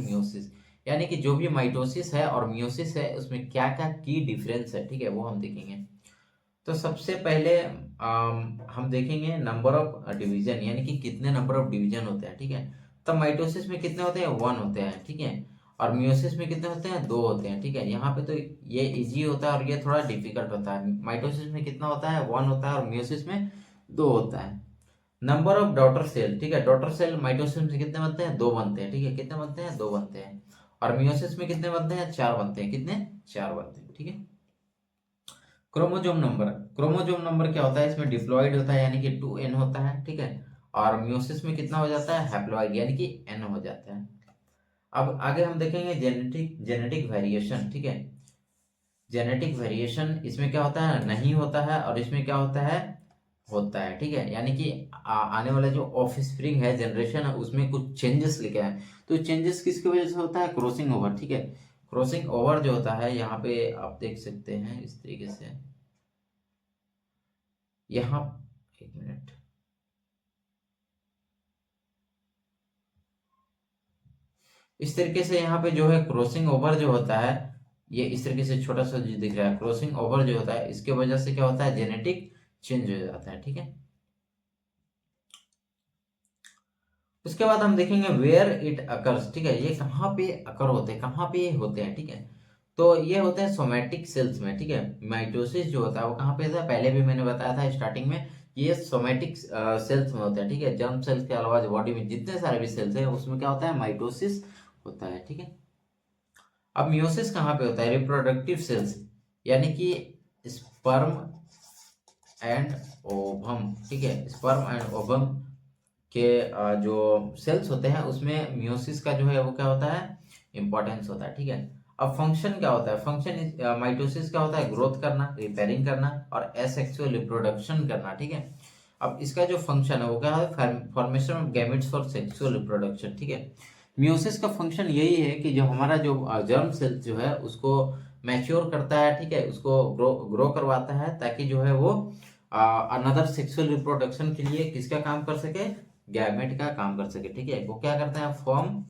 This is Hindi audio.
एंड मियोसिस, यानी कि जो भी माइटोसिस है और मियोसिस है उसमें क्या क्या की डिफरेंस है, ठीक है, वो हम देखेंगे। तो सबसे पहले हम देखेंगे नंबर ऑफ डिवीजन, यानी कि कितने नंबर ऑफ डिवीजन होते हैं, ठीक है। तो माइटोसिस में कितने होते हैं, 1 होते हैं, ठीक है। और मियोसिस में कितने होते हैं, 2 होते हैं, ठीक है। यहाँ पे तो ये इजी होता है और ये थोड़ा डिफिकल्ट होता है। माइटोसिस में कितना होता है, 1 होता है, और मियोसिस में 2 होता है। नंबर ऑफ डॉटर सेल, ठीक है, डॉटर सेल माइटोसिस में कितने बनते हैं, 2 बनते हैं, ठीक है। कितने बनते हैं, 2 बनते हैं। और मियोसिस में कितने बनते हैं, 4 बनते हैं। कितने, 4 बनते हैं, ठीक है। क्रोमोजोम नंबर, क्रोमोजोम नंबर क्या होता है, इसमें डिप्लॉइड होता है, यानी कि 2n होता है, ठीक है। और मियोसिस में कितना हो जाता है, हैप्लॉइड, यानी कि n हो जाता है। अब आगे हम देखेंगे जेनेटिक जेनेटिक वेरिएशन, ठीक है। जेनेटिक वेरिएशन इसमें क्या होता है, नहीं होता है, और इसमें क्या होता है, ठीक है। यानी कि आने वाला जो ऑफ स्प्रिंग है, जनरेशन है, उसमें कुछ चेंजेस लेके आए। तो चेंजेस किसकी वजह से होता है, क्रॉसिंग ओवर, ठीक है। क्रॉसिंग ओवर जो होता है, यहाँ पे आप देख सकते हैं इस तरीके से, यहाँ, एक मिनट, इस तरीके से यहाँ पे जो है क्रॉसिंग ओवर जो होता है, ये इस तरीके से छोटा सा जो दिख रहा है, क्रॉसिंग ओवर जो होता है, इसके वजह से क्या होता है, जेनेटिक चेंज हो जाता है, ठीक है। उसके बाद हम देखेंगे वेयर इट अकर्स, ठीक है। ये कहाँ पे अकर होते हैं, कहाँ पे होते हैं, ठीक है। तो ये होते हैं सोमैटिक सेल्स में, ठीक है। माइटोसिस जो होता है वो कहाँ पे होता है, पहले भी मैंने बताया था स्टार्टिंग में, ये सोमैटिक सेल्स में होता है, ठीक है। जर्म सेल्स के अलावा बॉडी में जितने सारे भी सेल्स हैं उसमें क्या होता है, माइटोसिस होता है, ठीक है। अब मियोसिस कहाँ पे होता है, रिप्रोडक्टिव सेल्स, यानी कि स्पर्म एंड ओवम, ठीक है। स्पर्म एंड ओवम के जो सेल्स होते हैं उसमें मियोसिस का जो है वो क्या होता है, इंपॉर्टेंस होता है, ठीक है। अब फंक्शन क्या होता है, फंक्शन माइटोसिस क्या होता है, ग्रोथ करना, रिपेयरिंग करना, और एसेक्सुअल रिप्रोडक्शन करना, ठीक है। अब इसका जो फंक्शन है वो क्या है, formation of gametes for sexual reproduction, ठीक है। मियोसिस का फंक्शन यही है कि जो हमारा जो जर्म सेल जो है उसको मैच्योर करता है, ठीक है, उसको ग्रो ग्रो करवाता है, ताकि जो है वो अनदर सेक्सुअल रिप्रोडक्शन के लिए किसका काम कर सके, गैमेट का काम कर सके, ठीक है। वो क्या करते हैं, फॉर्म